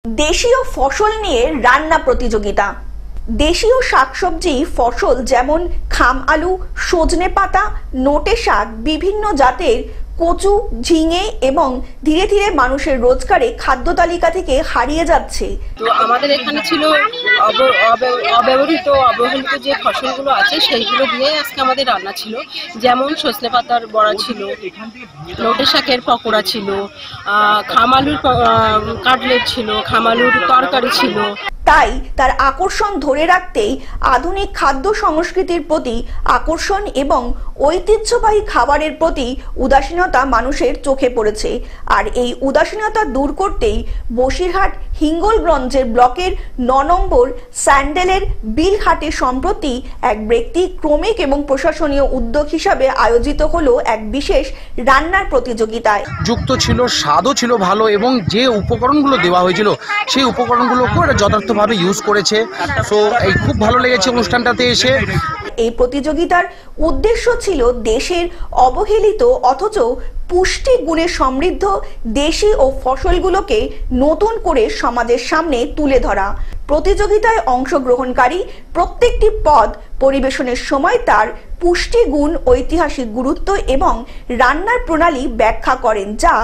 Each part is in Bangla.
দেশীয় ফসল নিয়ে রান্না প্রতিযোগিতা। দেশীয় শাকসবজি ফসল যেমন খাম আলু, সজনে পাতা, নোটে শাক, বিভিন্ন জাতের কচু, ঝিঙে এবং ধীরে ধীরে মানুষের রোজগারে খাদ্য তালিকা থেকে হারিয়ে যাচ্ছে। তো আমাদের এখানে ছিল অব্যবহৃত যে ফসলগুলো আছে সেইগুলো দিয়ে আজকে আমাদের রান্না ছিল। যেমন সজনে পাতার বড়া ছিল, নোটে শাকের পকোড়া ছিল, খামালুর কাটলেট ছিল, খামালুর তরকারি ছিল। তাই তার আকর্ষণ ধরে রাখতেই আধুনিক খাদ্য সংস্কৃতির প্রতি আকর্ষণ এবং ঐতিহ্যবাহী খাবারের প্রতি উদাসীনতা মানুষের চোখে পড়েছে। আর এই উদাসীনতা দূর করতেই বসিরহাট হিঙ্গলগঞ্জের ব্লকের ৯ নম্বর স্যান্ডেলের বিলহাটে সম্প্রতি এক ব্যক্তিক্রমিক এবং প্রশাসনীয় উদ্যোগ হিসাবে আয়োজিত হলো এক বিশেষ রান্নার প্রতিযোগিতায়। যুক্ত ছিল, স্বাদও ছিল ভালো এবং যে উপকরণগুলো দেওয়া হয়েছিল সেই উপকরণগুলোকেও এটা যথার্থভাবে ইউজ করেছে। সো এই খুব ভালো লেগেছে অনুষ্ঠানটাতে এসে। এই প্রতিযোগিতার উদ্দেশ্য ছিল দেশের অবহেলিত অথচ পুষ্টি গুণে সমৃদ্ধ দেশি ও ফসলগুলোকে নতুন করে সমাজের সামনে তুলে ধরা। প্রতিযোগিতায় অংশগ্রহণকারী প্রত্যেকটি পদ পরিবেশনের সময় তার পুষ্টিগুণ, ঐতিহাসিক গুরুত্ব এবং রান্নার প্রণালী ব্যাখ্যা করেন, যা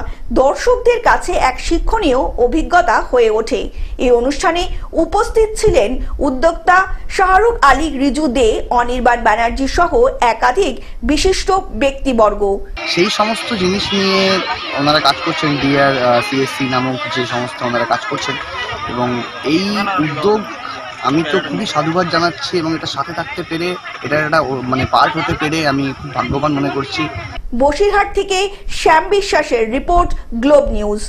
দর্শকদের কাছে এক শিক্ষণীয় অভিজ্ঞতা হয়ে ওঠে। এই অনুষ্ঠানে উপস্থিত ছিলেন উদ্যোক্তা শাহরুখ আলী, রিজু দে, অনির্বাণ ব্যানার্জি সহ একাধিক বিশিষ্ট ব্যক্তিবর্গ। সেই সমস্ত জিনিস নিয়ে ওনারা কাজ করছেন, ডিআর সিএসসি নামক যে সমস্ত ওনারা কাজ করছেন, এবং এই উদ্যোগ আমি তো খুবই সাধুবাদ জানাচ্ছি এবং এটা সাথে থাকতে পেরে, এটা একটা পার্ট হতে পেরে আমি খুব ভাগ্যবান মনে করছি। বসিরহাট থেকে শ্যাম বিশ্বাসের রিপোর্ট, গ্লোব নিউজ।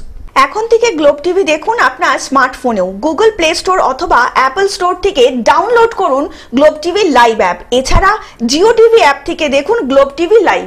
এখন থেকে গ্লোব টিভি দেখুন আপনার স্মার্টফোনেও। গুগল প্লে স্টোর অথবা অ্যাপল স্টোর থেকে ডাউনলোড করুন গ্লোব টিভি লাইভ অ্যাপ। এছাড়া জিও টিভি অ্যাপ থেকে দেখুন গ্লোব টিভি লাইভ।